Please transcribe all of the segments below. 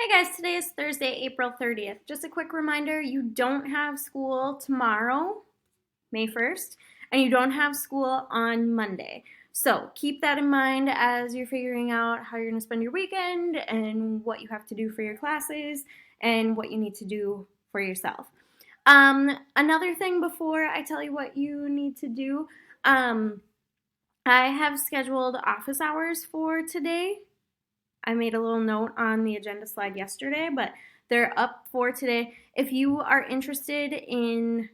Hey guys, today is Thursday, April 30th. Just a quick reminder, you don't have school tomorrow, May 1st, and you don't have school on Monday. So keep that in mind as you're figuring out how you're going to spend your weekend and what you have to do for your classes and what you need to do for yourself. Another thing before I tell you what you need to do, I have scheduled office hours for today. I made a little note on the agenda slide yesterday, but they're up for today. If you are interested in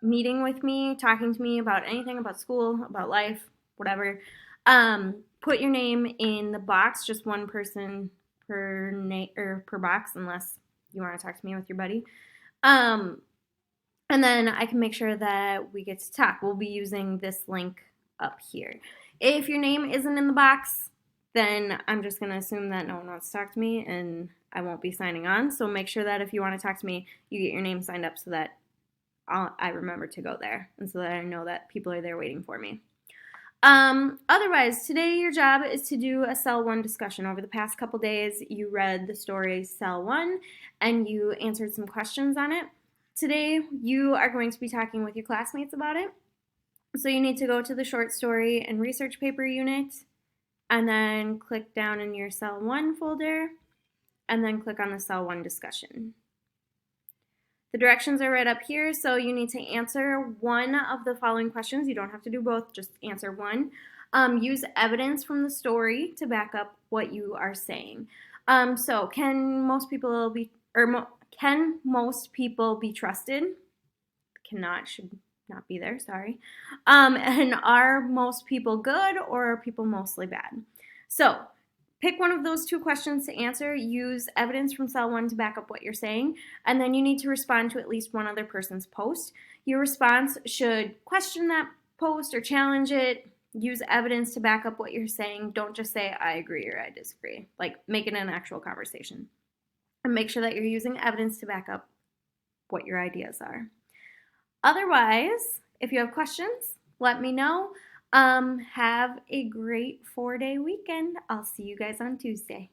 meeting with me, talking to me about anything about school, about life, whatever, put your name in the box, just one person per box, unless you want to talk to me with your buddy. And then I can make sure that we get to talk. We'll be using this link up here. If your name isn't in the box, then I'm just going to assume that no one wants to talk to me and I won't be signing on. So make sure that if you want to talk to me, you get your name signed up so that I remember to go there and so that I know that people are there waiting for me. Otherwise, today your job is to do a Cell 1 discussion. Over the past couple days, you read the story Cell 1 and you answered some questions on it. Today, you are going to be talking with your classmates about it. So you need to go to the short story and research paper unit and then click down in your Cell 1 folder and then click on the Cell 1 discussion. The directions are right up here, so you need to answer one of the following questions. You don't have to do both, just answer one. Use evidence from the story to back up what you are saying. So can most people be trusted? Cannot, should not be there, sorry. And are most people good or are people mostly bad? So pick one of those two questions to answer. Use evidence from Cell 1 to back up what you're saying, and then you need to respond to at least one other person's post. Your response should question that post or challenge it. Use evidence to back up what you're saying. Don't just say, I agree or I disagree. Like, make it an actual conversation. And make sure that you're using evidence to back up what your ideas are. Otherwise, if you have questions, let me know. Have a great 4-day weekend. I'll see you guys on Tuesday.